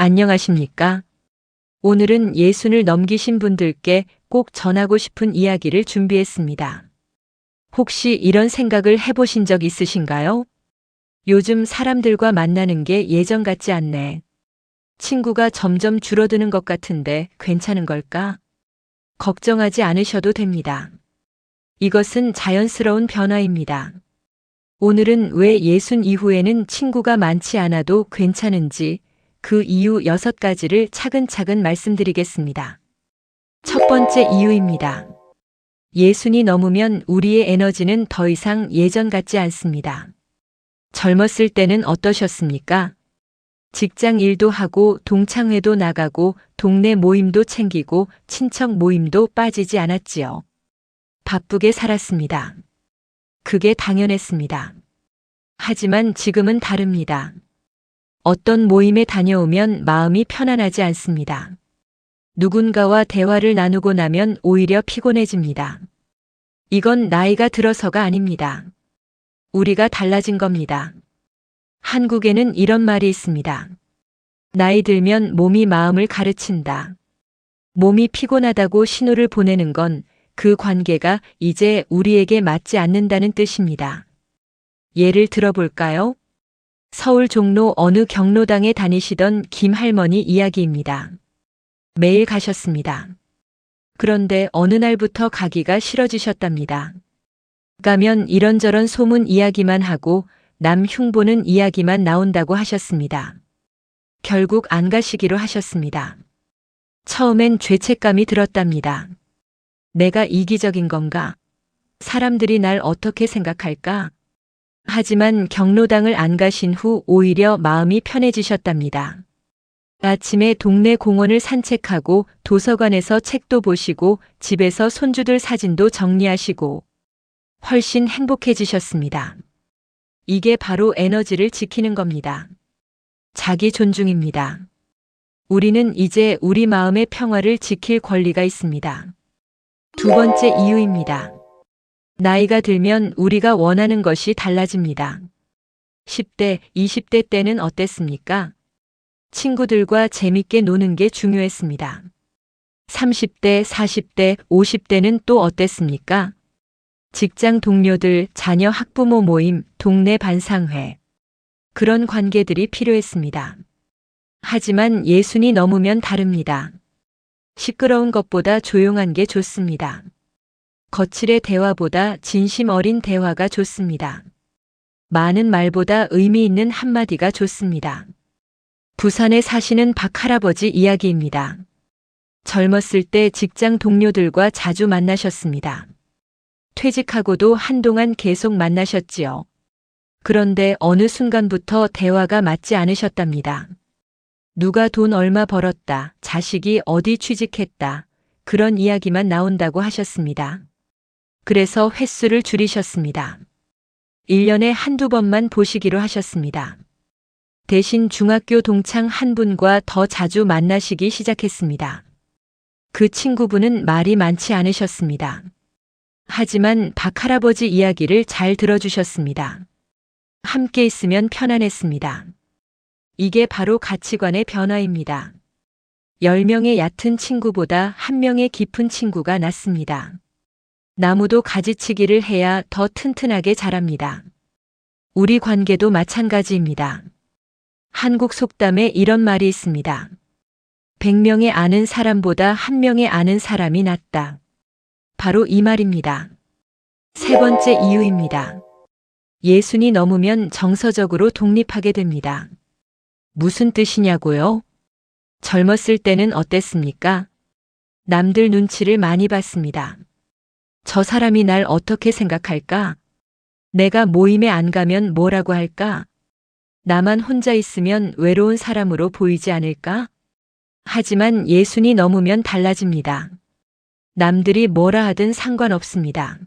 안녕하십니까? 오늘은 예순을 넘기신 분들께 꼭 전하고 싶은 이야기를 준비했습니다. 혹시 이런 생각을 해보신 적 있으신가요? 요즘 사람들과 만나는 게 예전 같지 않네. 친구가 점점 줄어드는 것 같은데 괜찮은 걸까? 걱정하지 않으셔도 됩니다. 이것은 자연스러운 변화입니다. 오늘은 왜 예순 이후에는 친구가 많지 않아도 괜찮은지 그 이유 6가지를 차근차근 말씀드리겠습니다. 첫 번째 이유입니다. 예순이 넘으면 우리의 에너지는 더 이상 예전 같지 않습니다. 젊었을 때는 어떠셨습니까? 직장 일도 하고 동창회도 나가고 동네 모임도 챙기고 친척 모임도 빠지지 않았지요. 바쁘게 살았습니다. 그게 당연했습니다. 하지만 지금은 다릅니다. 어떤 모임에 다녀오면 마음이 편안하지 않습니다. 누군가와 대화를 나누고 나면 오히려 피곤해집니다. 이건 나이가 들어서가 아닙니다. 우리가 달라진 겁니다. 한국에는 이런 말이 있습니다. 나이 들면 몸이 마음을 가르친다. 몸이 피곤하다고 신호를 보내는 건 그 관계가 이제 우리에게 맞지 않는다는 뜻입니다. 예를 들어볼까요? 서울 종로 어느 경로당에 다니시던 김 할머니 이야기입니다. 매일 가셨습니다. 그런데 어느 날부터 가기가 싫어지셨답니다. 가면 이런저런 소문 이야기만 하고 남 흉보는 이야기만 나온다고 하셨습니다. 결국 안 가시기로 하셨습니다. 처음엔 죄책감이 들었답니다. 내가 이기적인 건가? 사람들이 날 어떻게 생각할까? 하지만 경로당을 안 가신 후 오히려 마음이 편해지셨답니다. 아침에 동네 공원을 산책하고 도서관에서 책도 보시고 집에서 손주들 사진도 정리하시고 훨씬 행복해지셨습니다. 이게 바로 에너지를 지키는 겁니다. 자기 존중입니다. 우리는 이제 우리 마음의 평화를 지킬 권리가 있습니다. 두 번째 이유입니다. 나이가 들면 우리가 원하는 것이 달라집니다. 10대, 20대 때는 어땠습니까? 친구들과 재밌게 노는 게 중요했습니다. 30대, 40대, 50대는 또 어땠습니까? 직장 동료들, 자녀 학부모 모임, 동네 반상회. 그런 관계들이 필요했습니다. 하지만 예순이 넘으면 다릅니다. 시끄러운 것보다 조용한 게 좋습니다. 거칠의 대화보다 진심 어린 대화가 좋습니다. 많은 말보다 의미 있는 한마디가 좋습니다. 부산에 사시는 박 할아버지 이야기입니다. 젊었을 때 직장 동료들과 자주 만나셨습니다. 퇴직하고도 한동안 계속 만나셨지요. 그런데 어느 순간부터 대화가 맞지 않으셨답니다. 누가 돈 얼마 벌었다, 자식이 어디 취직했다, 그런 이야기만 나온다고 하셨습니다. 그래서 횟수를 줄이셨습니다. 1년에 한두 번만 보시기로 하셨습니다. 대신 중학교 동창 한 분과 더 자주 만나시기 시작했습니다. 그 친구분은 말이 많지 않으셨습니다. 하지만 박 할아버지 이야기를 잘 들어주셨습니다. 함께 있으면 편안했습니다. 이게 바로 가치관의 변화입니다. 10명의 얕은 친구보다 1명의 깊은 친구가 낫습니다. 나무도 가지치기를 해야 더 튼튼하게 자랍니다. 우리 관계도 마찬가지입니다. 한국 속담에 이런 말이 있습니다. 100명의 아는 사람보다 1명의 아는 사람이 낫다. 바로 이 말입니다. 세 번째 이유입니다. 예순이 넘으면 정서적으로 독립하게 됩니다. 무슨 뜻이냐고요? 젊었을 때는 어땠습니까? 남들 눈치를 많이 봤습니다. 저 사람이 날 어떻게 생각할까? 내가 모임에 안 가면 뭐라고 할까? 나만 혼자 있으면 외로운 사람으로 보이지 않을까? 하지만 예순이 넘으면 달라집니다. 남들이 뭐라 하든 상관없습니다.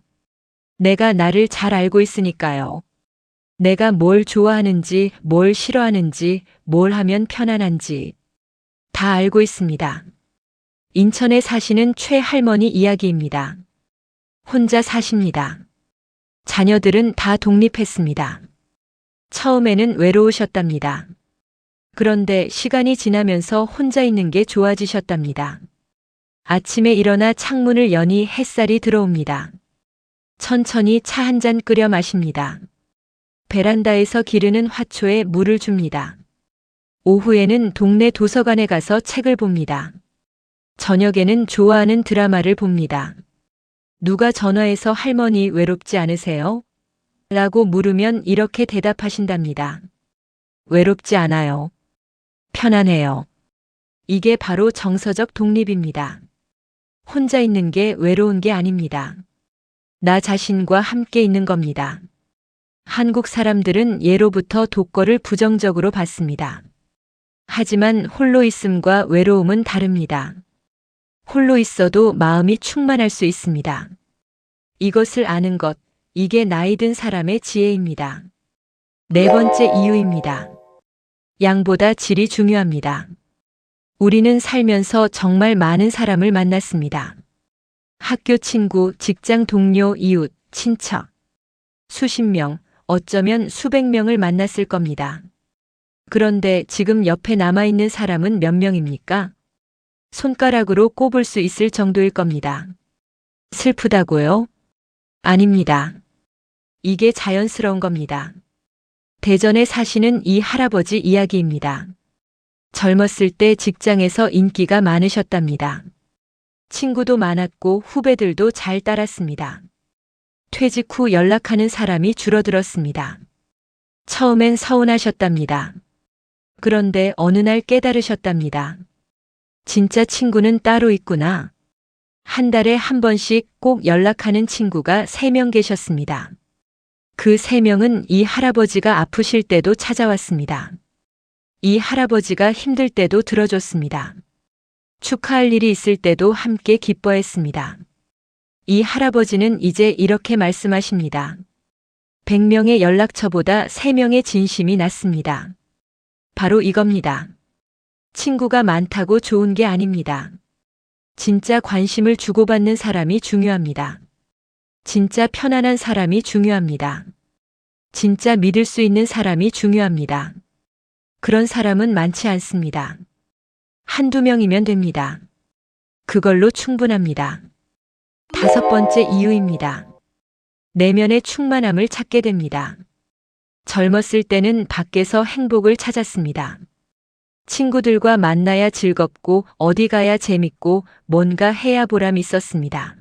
내가 나를 잘 알고 있으니까요. 내가 뭘 좋아하는지, 뭘 싫어하는지, 뭘 하면 편안한지 다 알고 있습니다. 인천에 사시는 최 할머니 이야기입니다. 혼자 사십니다. 자녀들은 다 독립했습니다. 처음에는 외로우셨답니다. 그런데 시간이 지나면서 혼자 있는 게 좋아지셨답니다. 아침에 일어나 창문을 여니 햇살이 들어옵니다. 천천히 차 한 잔 끓여 마십니다. 베란다에서 기르는 화초에 물을 줍니다. 오후에는 동네 도서관에 가서 책을 봅니다. 저녁에는 좋아하는 드라마를 봅니다. 누가 전화해서 할머니 외롭지 않으세요? 라고 물으면 이렇게 대답하신답니다. 외롭지 않아요. 편안해요. 이게 바로 정서적 독립입니다. 혼자 있는 게 외로운 게 아닙니다. 나 자신과 함께 있는 겁니다. 한국 사람들은 예로부터 독거를 부정적으로 봤습니다. 하지만 홀로 있음과 외로움은 다릅니다. 홀로 있어도 마음이 충만할 수 있습니다. 이것을 아는 것, 이게 나이 든 사람의 지혜입니다. 네 번째 이유입니다. 양보다 질이 중요합니다. 우리는 살면서 정말 많은 사람을 만났습니다. 학교 친구, 직장 동료, 이웃, 친척. 수십 명, 어쩌면 수백 명을 만났을 겁니다. 그런데 지금 옆에 남아있는 사람은 몇 명입니까? 손가락으로 꼽을 수 있을 정도일 겁니다. 슬프다고요? 아닙니다. 이게 자연스러운 겁니다. 대전에 사시는 이 할아버지 이야기입니다. 젊었을 때 직장에서 인기가 많으셨답니다. 친구도 많았고 후배들도 잘 따랐습니다. 퇴직 후 연락하는 사람이 줄어들었습니다. 처음엔 서운하셨답니다. 그런데 어느 날 깨달으셨답니다. 진짜 친구는 따로 있구나. 한 달에 한 번씩 꼭 연락하는 친구가 3명 계셨습니다. 그 3명은 이 할아버지가 아프실 때도 찾아왔습니다. 이 할아버지가 힘들 때도 들어줬습니다. 축하할 일이 있을 때도 함께 기뻐했습니다. 이 할아버지는 이제 이렇게 말씀하십니다. 100명의 연락처보다 3명의 진심이 낫습니다. 바로 이겁니다. 친구가 많다고 좋은 게 아닙니다. 진짜 관심을 주고받는 사람이 중요합니다. 진짜 편안한 사람이 중요합니다. 진짜 믿을 수 있는 사람이 중요합니다. 그런 사람은 많지 않습니다. 한두 명이면 됩니다. 그걸로 충분합니다. 5번째 이유입니다. 내면의 충만함을 찾게 됩니다. 젊었을 때는 밖에서 행복을 찾았습니다. 친구들과 만나야 즐겁고 어디 가야 재밌고 뭔가 해야 보람 있었습니다.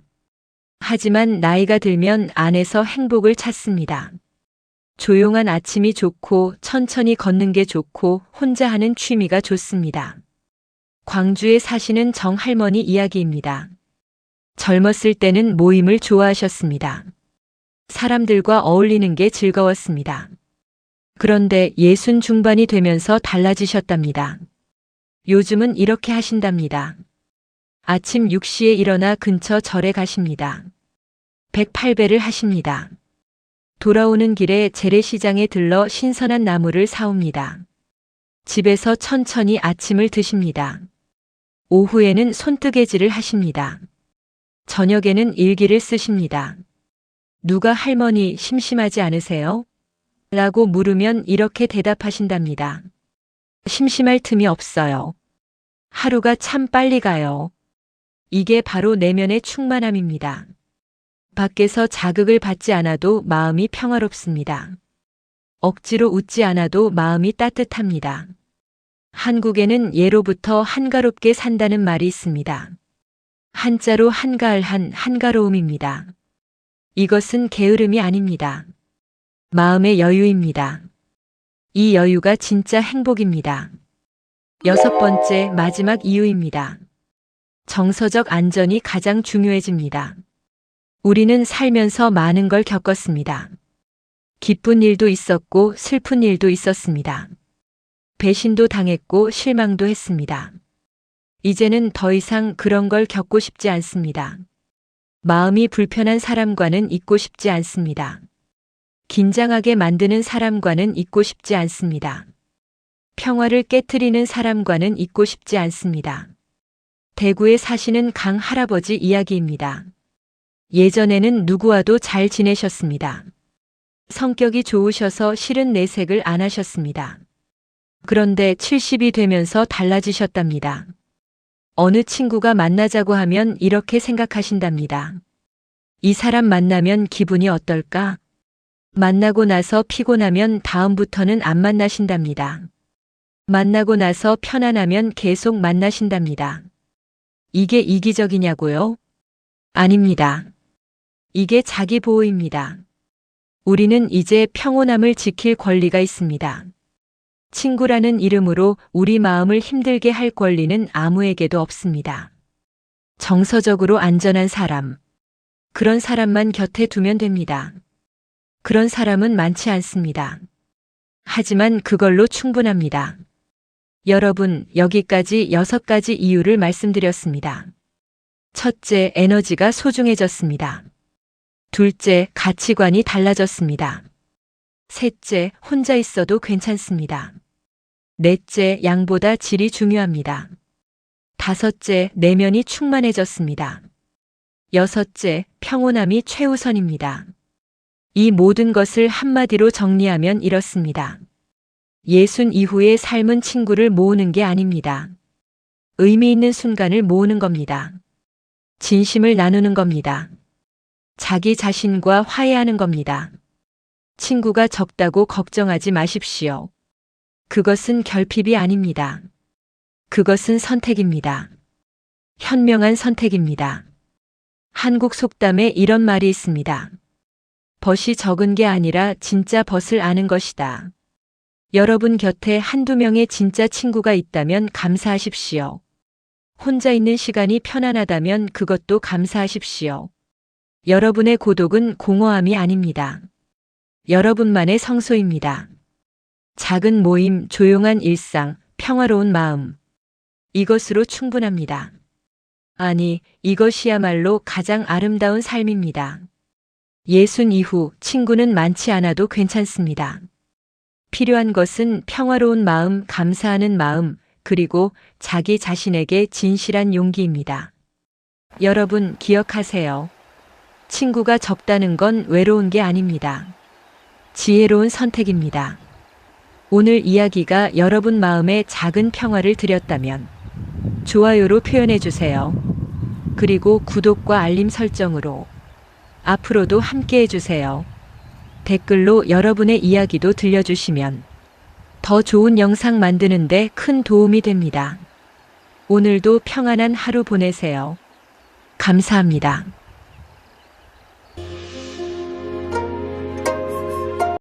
하지만 나이가 들면 안에서 행복을 찾습니다. 조용한 아침이 좋고 천천히 걷는 게 좋고 혼자 하는 취미가 좋습니다. 광주에 사시는 정할머니 이야기입니다. 젊었을 때는 모임을 좋아하셨습니다. 사람들과 어울리는 게 즐거웠습니다. 그런데 60 중반이 되면서 달라지셨답니다. 요즘은 이렇게 하신답니다. 아침 6시에 일어나 근처 절에 가십니다. 108배를 하십니다. 돌아오는 길에 재래시장에 들러 신선한 나물을 사옵니다. 집에서 천천히 아침을 드십니다. 오후에는 손뜨개질을 하십니다. 저녁에는 일기를 쓰십니다. 누가 할머니 심심하지 않으세요? 라고 물으면 이렇게 대답하신답니다. 심심할 틈이 없어요. 하루가 참 빨리 가요. 이게 바로 내면의 충만함입니다. 밖에서 자극을 받지 않아도 마음이 평화롭습니다. 억지로 웃지 않아도 마음이 따뜻합니다. 한국에는 예로부터 한가롭게 산다는 말이 있습니다. 한자로 한가할한 한가로움입니다. 이것은 게으름이 아닙니다. 마음의 여유입니다. 이 여유가 진짜 행복입니다. 6번째 마지막 이유입니다. 정서적 안전이 가장 중요해집니다. 우리는 살면서 많은 걸 겪었습니다. 기쁜 일도 있었고 슬픈 일도 있었습니다. 배신도 당했고 실망도 했습니다. 이제는 더 이상 그런 걸 겪고 싶지 않습니다. 마음이 불편한 사람과는 있고 싶지 않습니다. 긴장하게 만드는 사람과는 있고 싶지 않습니다. 평화를 깨트리는 사람과는 있고 싶지 않습니다. 대구에 사시는 강 할아버지 이야기입니다. 예전에는 누구와도 잘 지내셨습니다. 성격이 좋으셔서 싫은 내색을 안 하셨습니다. 그런데 70이 되면서 달라지셨답니다. 어느 친구가 만나자고 하면 이렇게 생각하신답니다. 이 사람 만나면 기분이 어떨까? 만나고 나서 피곤하면 다음부터는 안 만나신답니다. 만나고 나서 편안하면 계속 만나신답니다. 이게 이기적이냐고요? 아닙니다. 이게 자기 보호입니다. 우리는 이제 평온함을 지킬 권리가 있습니다. 친구라는 이름으로 우리 마음을 힘들게 할 권리는 아무에게도 없습니다. 정서적으로 안전한 사람, 그런 사람만 곁에 두면 됩니다. 그런 사람은 많지 않습니다. 하지만 그걸로 충분합니다. 여러분, 여기까지 6가지 이유를 말씀드렸습니다. 첫째, 에너지가 소중해졌습니다. 둘째, 가치관이 달라졌습니다. 셋째, 혼자 있어도 괜찮습니다. 넷째, 양보다 질이 중요합니다. 다섯째, 내면이 충만해졌습니다. 여섯째, 평온함이 최우선입니다. 이 모든 것을 한마디로 정리하면 이렇습니다. 예순 이후의 삶은 친구를 모으는 게 아닙니다. 의미 있는 순간을 모으는 겁니다. 진심을 나누는 겁니다. 자기 자신과 화해하는 겁니다. 친구가 적다고 걱정하지 마십시오. 그것은 결핍이 아닙니다. 그것은 선택입니다. 현명한 선택입니다. 한국 속담에 이런 말이 있습니다. 벗이 적은 게 아니라 진짜 벗을 아는 것이다. 여러분 곁에 한두 명의 진짜 친구가 있다면 감사하십시오. 혼자 있는 시간이 편안하다면 그것도 감사하십시오. 여러분의 고독은 공허함이 아닙니다. 여러분만의 성소입니다. 작은 모임, 조용한 일상, 평화로운 마음. 이것으로 충분합니다. 아니, 이것이야말로 가장 아름다운 삶입니다. 예순 이후 친구는 많지 않아도 괜찮습니다. 필요한 것은 평화로운 마음, 감사하는 마음, 그리고 자기 자신에게 진실한 용기입니다. 여러분 기억하세요. 친구가 적다는 건 외로운 게 아닙니다. 지혜로운 선택입니다. 오늘 이야기가 여러분 마음에 작은 평화를 드렸다면 좋아요로 표현해 주세요. 그리고 구독과 알림 설정으로 앞으로도 함께 해주세요. 댓글로 여러분의 이야기도 들려주시면 더 좋은 영상 만드는데 큰 도움이 됩니다. 오늘도 평안한 하루 보내세요. 감사합니다.